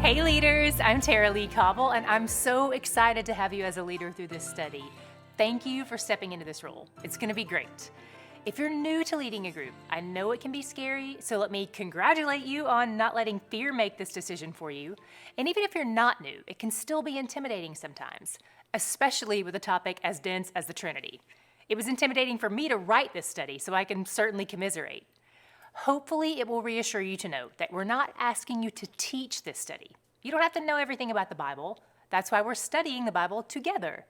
Hey leaders, I'm Tara Lee Cobble, and I'm so excited to have you as a leader through this study. Thank you for stepping into this role. It's going to be great. If you're new to leading a group, I know it can be scary, so let me congratulate you on not letting fear make this decision for you. And even if you're not new, it can still be intimidating sometimes, especially with a topic as dense as the Trinity. It was intimidating for me to write this study, so I can certainly commiserate. Hopefully, it will reassure you to note that we're not asking you to teach this study. You don't have to know everything about the Bible. That's why we're studying the Bible together.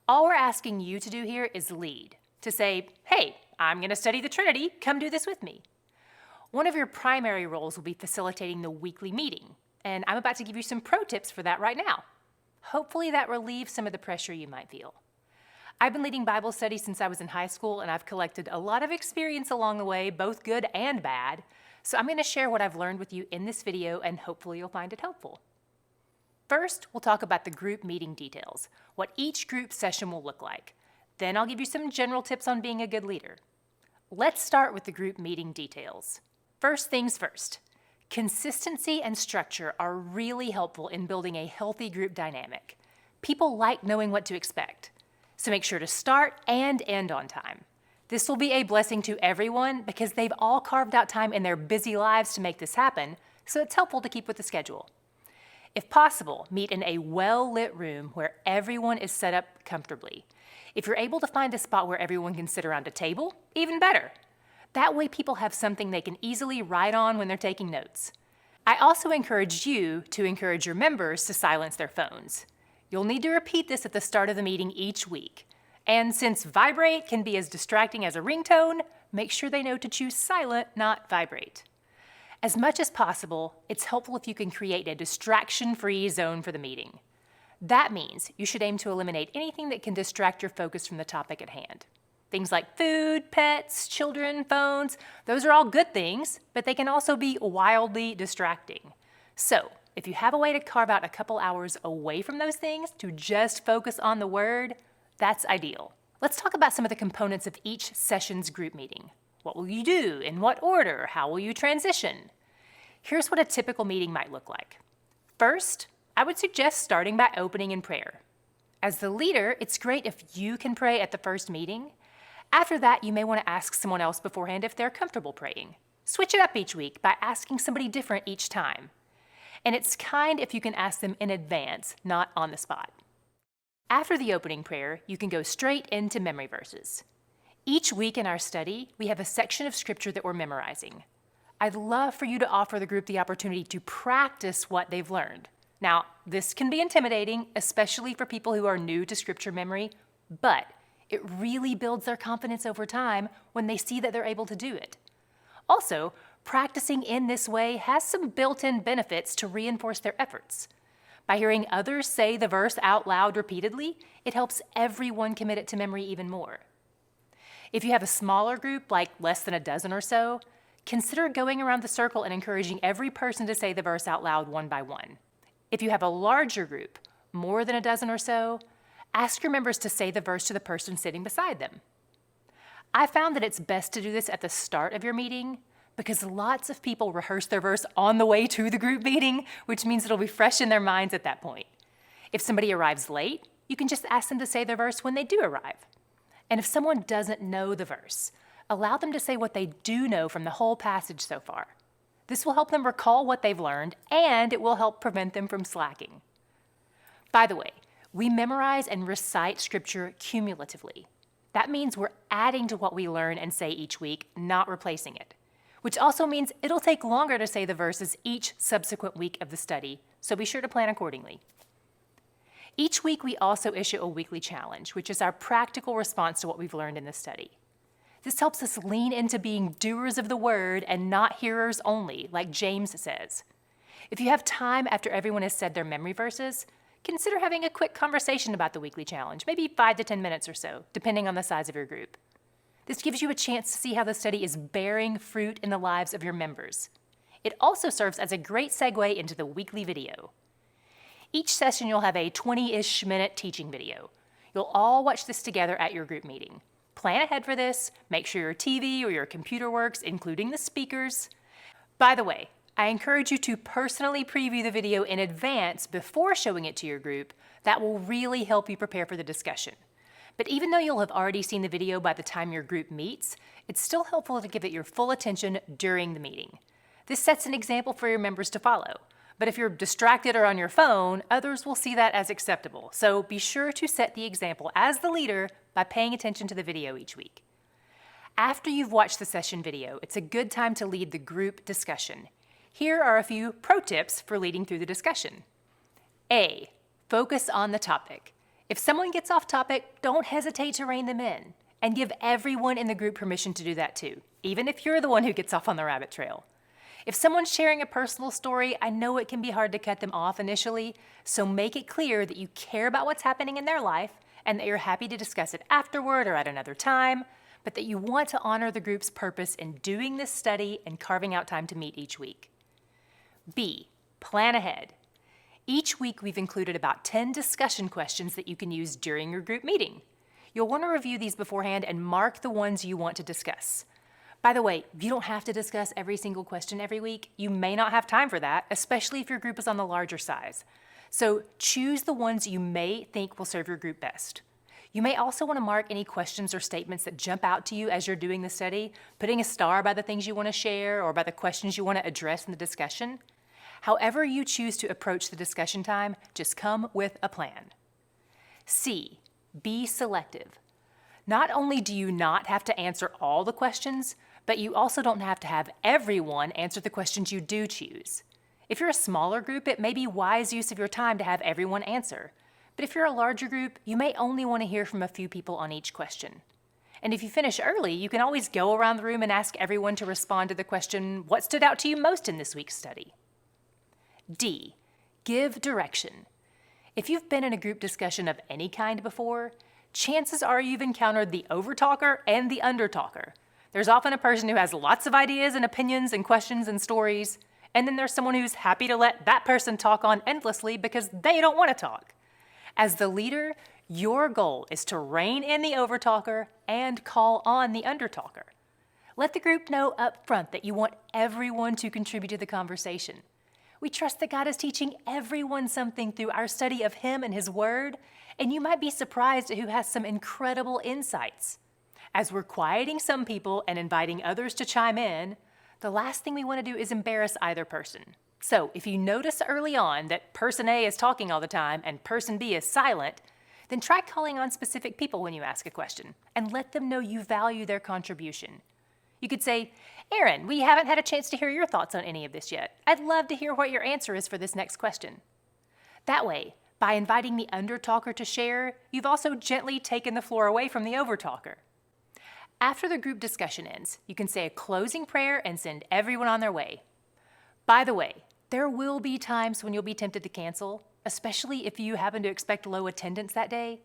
All we're asking you to do here is lead, to say, hey, I'm going to study the Trinity, come do this with me. One of your primary roles will be facilitating the weekly meeting, and I'm about to give you some pro tips for that right now. Hopefully that relieves some of the pressure you might feel. I've been leading Bible studies since I was in high school, and I've collected a lot of experience along the way, both good and bad. So I'm going to share what I've learned with you in this video, and hopefully you'll find it helpful. First, we'll talk about the group meeting details, what each group session will look like. Then I'll give you some general tips on being a good leader. Let's start with the group meeting details. First things first, consistency and structure are really helpful in building a healthy group dynamic. People like knowing what to expect. So make sure to start and end on time. This will be a blessing to everyone because they've all carved out time in their busy lives to make this happen, so it's helpful to keep with the schedule. If possible, meet in a well-lit room where everyone is set up comfortably. If you're able to find a spot where everyone can sit around a table, even better. That way people have something they can easily write on when they're taking notes. I also encourage you to encourage your members to silence their phones. You'll need to repeat this at the start of the meeting each week. And since vibrate can be as distracting as a ringtone, make sure they know to choose silent, not vibrate. As much as possible, it's helpful if you can create a distraction-free zone for the meeting. That means you should aim to eliminate anything that can distract your focus from the topic at hand. Things like food, pets, children, phones, those are all good things, but they can also be wildly distracting. So, if you have a way to carve out a couple hours away from those things to just focus on the Word, that's ideal. Let's talk about some of the components of each session's group meeting. What will you do? In what order? How will you transition? Here's what a typical meeting might look like. First, I would suggest starting by opening in prayer. As the leader, it's great if you can pray at the first meeting. After that, you may want to ask someone else beforehand if they're comfortable praying. Switch it up each week by asking somebody different each time. And it's kind if you can ask them in advance, not on the spot. After the opening prayer, you can go straight into memory verses. Each week in our study, we have a section of scripture that we're memorizing. I'd love for you to offer the group the opportunity to practice what they've learned. Now, this can be intimidating, especially for people who are new to scripture memory, but it really builds their confidence over time when they see that they're able to do it. Also, practicing in this way has some built-in benefits to reinforce their efforts. By hearing others say the verse out loud repeatedly, it helps everyone commit it to memory even more. If you have a smaller group, like less than a dozen or so, consider going around the circle and encouraging every person to say the verse out loud one by one. If you have a larger group, more than a dozen or so, ask your members to say the verse to the person sitting beside them. I found that it's best to do this at the start of your meeting because lots of people rehearse their verse on the way to the group meeting, which means it'll be fresh in their minds at that point. If somebody arrives late, you can just ask them to say their verse when they do arrive. And if someone doesn't know the verse, allow them to say what they do know from the whole passage so far. This will help them recall what they've learned, and it will help prevent them from slacking. By the way, we memorize and recite scripture cumulatively. That means we're adding to what we learn and say each week, not replacing it, which also means it'll take longer to say the verses each subsequent week of the study, so be sure to plan accordingly. Each week, we also issue a weekly challenge, which is our practical response to what we've learned in the study. This helps us lean into being doers of the word and not hearers only, like James says. If you have time after everyone has said their memory verses, consider having a quick conversation about the weekly challenge, maybe 5 to 10 minutes or so, depending on the size of your group. This gives you a chance to see how the study is bearing fruit in the lives of your members. It also serves as a great segue into the weekly video. Each session you'll have a 20-ish minute teaching video. You'll all watch this together at your group meeting. Plan ahead for this, make sure your TV or your computer works, including the speakers. By the way, I encourage you to personally preview the video in advance before showing it to your group. That will really help you prepare for the discussion. But even though you'll have already seen the video by the time your group meets, it's still helpful to give it your full attention during the meeting. This sets an example for your members to follow. But if you're distracted or on your phone, others will see that as acceptable. So be sure to set the example as the leader by paying attention to the video each week. After you've watched the session video, it's a good time to lead the group discussion. Here are a few pro tips for leading through the discussion. A, focus on the topic. If someone gets off topic, don't hesitate to rein them in, and give everyone in the group permission to do that too, even if you're the one who gets off on the rabbit trail. If someone's sharing a personal story, I know it can be hard to cut them off initially, so make it clear that you care about what's happening in their life and that you're happy to discuss it afterward or at another time, but that you want to honor the group's purpose in doing this study and carving out time to meet each week. B, plan ahead. Each week we've included about 10 discussion questions that you can use during your group meeting. You'll want to review these beforehand and mark the ones you want to discuss. By the way, you don't have to discuss every single question every week. You may not have time for that, especially if your group is on the larger size. So choose the ones you may think will serve your group best. You may also want to mark any questions or statements that jump out to you as you're doing the study, putting a star by the things you want to share or by the questions you want to address in the discussion. However you choose to approach the discussion time, just come with a plan. C, be selective. Not only do you not have to answer all the questions, but you also don't have to have everyone answer the questions you do choose. If you're a smaller group, it may be wise use of your time to have everyone answer. But if you're a larger group, you may only want to hear from a few people on each question. And if you finish early, you can always go around the room and ask everyone to respond to the question, what stood out to you most in this week's study? D, give direction. If you've been in a group discussion of any kind before, chances are you've encountered the overtalker and the undertalker. There's often a person who has lots of ideas and opinions and questions and stories, and then there's someone who's happy to let that person talk on endlessly because they don't want to talk. As the leader, your goal is to rein in the overtalker and call on the undertalker. Let the group know up front that you want everyone to contribute to the conversation. We trust that God is teaching everyone something through our study of Him and His Word, and you might be surprised at who has some incredible insights. As we're quieting some people and inviting others to chime in, the last thing we want to do is embarrass either person. So if you notice early on that person A is talking all the time and person B is silent, then try calling on specific people when you ask a question and let them know you value their contribution. You could say, Aaron, we haven't had a chance to hear your thoughts on any of this yet. I'd love to hear what your answer is for this next question. That way, by inviting the undertalker to share, you've also gently taken the floor away from the overtalker. After the group discussion ends, you can say a closing prayer and send everyone on their way. By the way, there will be times when you'll be tempted to cancel, especially if you happen to expect low attendance that day.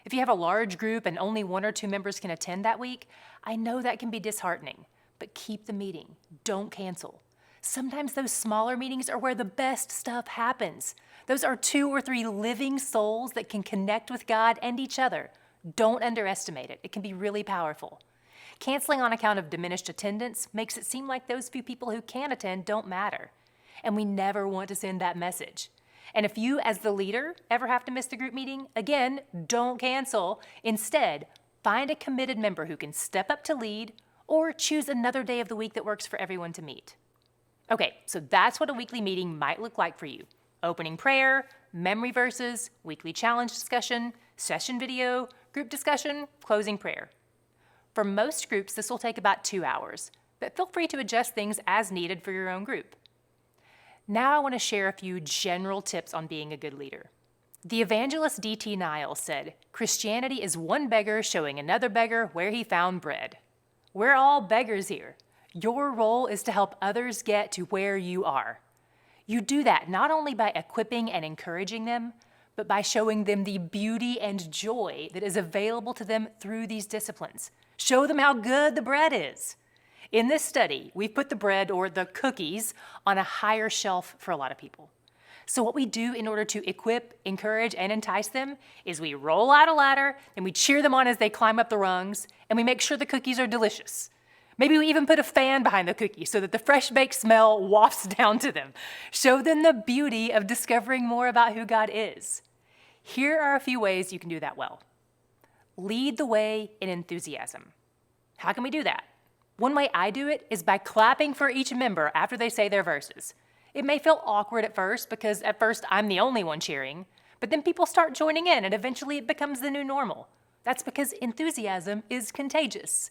If you have a large group and only 1 or 2 members can attend that week, I know that can be disheartening, but keep the meeting. Don't cancel. Sometimes those smaller meetings are where the best stuff happens. Those are 2 or 3 living souls that can connect with God and each other. Don't underestimate it. It can be really powerful. Canceling on account of diminished attendance makes it seem like those few people who can attend don't matter. And we never want to send that message. And if you, as the leader, ever have to miss the group meeting, again, don't cancel. Instead, find a committed member who can step up to lead or choose another day of the week that works for everyone to meet. Okay, so that's what a weekly meeting might look like for you. Opening prayer, memory verses, weekly challenge discussion, session video, group discussion, closing prayer. For most groups, this will take about 2 hours, but feel free to adjust things as needed for your own group. Now I want to share a few general tips on being a good leader. The evangelist D.T. Niles said, Christianity is one beggar showing another beggar where he found bread. We're all beggars here. Your role is to help others get to where you are. You do that not only by equipping and encouraging them, but by showing them the beauty and joy that is available to them through these disciplines. Show them how good the bread is. In this study, we've put the bread or the cookies on a higher shelf for a lot of people. So what we do in order to equip, encourage, and entice them is we roll out a ladder and we cheer them on as they climb up the rungs, and we make sure the cookies are delicious. Maybe we even put a fan behind the cookie so that the fresh baked smell wafts down to them. Show them the beauty of discovering more about who God is. Here are a few ways you can do that well. Lead the way in enthusiasm. How can we do that? One way I do it is by clapping for each member after they say their verses. It may feel awkward at first because at first I'm the only one cheering, but then people start joining in and eventually it becomes the new normal. That's because enthusiasm is contagious.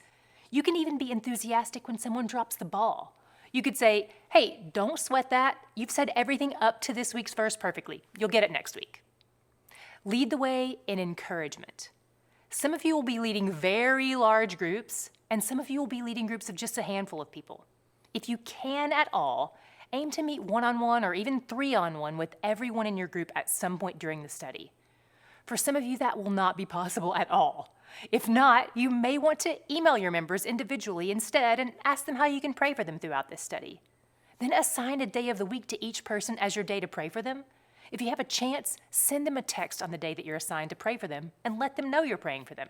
You can even be enthusiastic when someone drops the ball. You could say, hey, don't sweat that. You've said everything up to this week's verse perfectly. You'll get it next week. Lead the way in encouragement. Some of you will be leading very large groups, and some of you will be leading groups of just a handful of people. If you can at all, aim to meet one-on-one or even three-on-one with everyone in your group at some point during the study. For some of you, that will not be possible at all. If not, you may want to email your members individually instead and ask them how you can pray for them throughout this study. Then assign a day of the week to each person as your day to pray for them. If you have a chance, send them a text on the day that you're assigned to pray for them and let them know you're praying for them.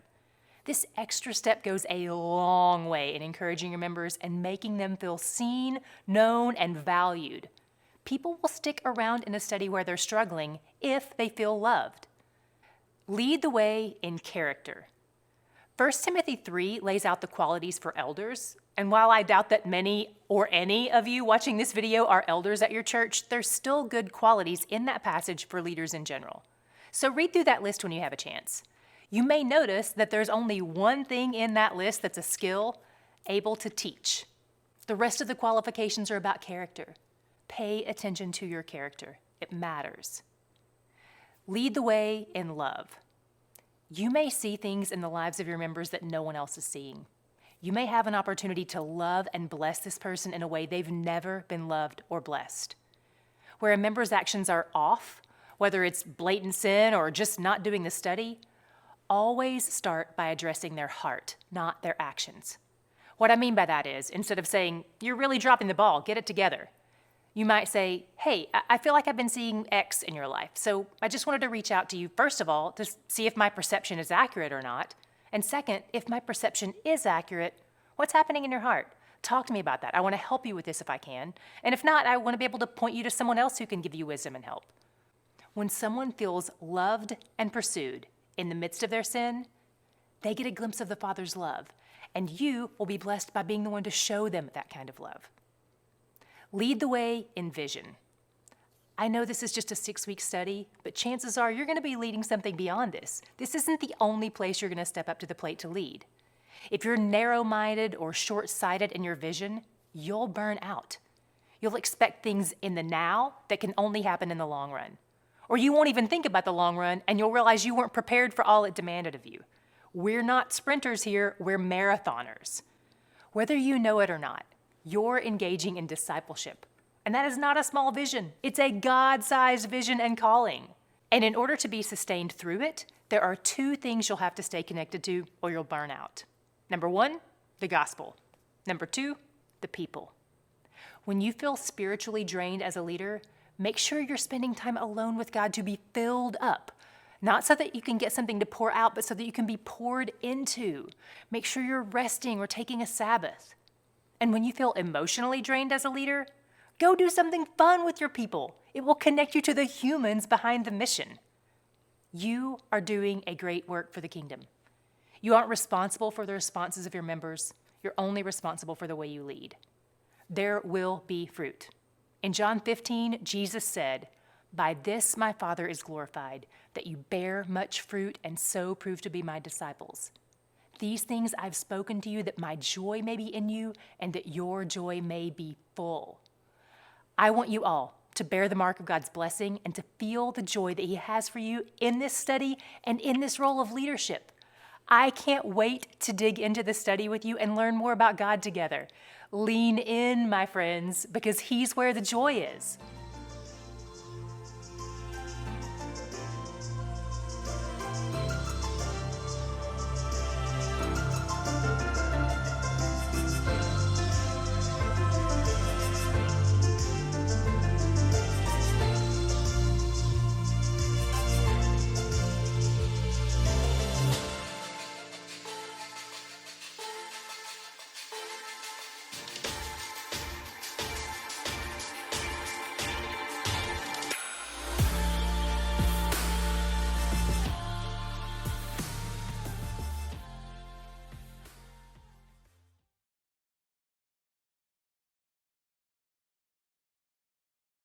This extra step goes a long way in encouraging your members and making them feel seen, known, and valued. People will stick around in a study where they're struggling if they feel loved. Lead the way in character. 1 Timothy 3 lays out the qualities for elders, and while I doubt that many or any of you watching this video are elders at your church, there's still good qualities in that passage for leaders in general. So read through that list when you have a chance. You may notice that there's only one thing in that list that's a skill: able to teach. The rest of the qualifications are about character. Pay attention to your character. It matters. Lead the way in love. You may see things in the lives of your members that no one else is seeing. You may have an opportunity to love and bless this person in a way they've never been loved or blessed. Where a member's actions are off, whether it's blatant sin or just not doing the study, always start by addressing their heart, not their actions. What I mean by that is, instead of saying, "You're really dropping the ball, get it together," you might say, "Hey, I feel like I've been seeing X in your life, so I just wanted to reach out to you, first of all, to see if my perception is accurate or not. And second, if my perception is accurate, what's happening in your heart? Talk to me about that. I want to help you with this if I can. And if not, I want to be able to point you to someone else who can give you wisdom and help." When someone feels loved and pursued in the midst of their sin, they get a glimpse of the Father's love, and you will be blessed by being the one to show them that kind of love. Lead the way in vision. I know this is just a 6-week study, but chances are you're going to be leading something beyond this. This isn't the only place you're going to step up to the plate to lead. If you're narrow-minded or short-sighted in your vision, you'll burn out. You'll expect things in the now that can only happen in the long run. Or you won't even think about the long run, and you'll realize you weren't prepared for all it demanded of you. We're not sprinters here, we're marathoners. Whether you know it or not, you're engaging in discipleship. And that is not a small vision. It's a God-sized vision and calling. And in order to be sustained through it, there are 2 things you'll have to stay connected to or you'll burn out. Number 1, the gospel. Number 2, the people. When you feel spiritually drained as a leader, make sure you're spending time alone with God to be filled up. Not so that you can get something to pour out, but so that you can be poured into. Make sure you're resting or taking a Sabbath. And when you feel emotionally drained as a leader, go do something fun with your people. It will connect you to the humans behind the mission. You are doing a great work for the kingdom. You aren't responsible for the responses of your members. You're only responsible for the way you lead. There will be fruit. In John 15, Jesus said, "By this my Father is glorified, that you bear much fruit and so prove to be my disciples. These things I've spoken to you, that my joy may be in you and that your joy may be full." I want you all to bear the mark of God's blessing and to feel the joy that He has for you in this study and in this role of leadership. I can't wait to dig into this study with you and learn more about God together. Lean in, my friends, because He's where the joy is.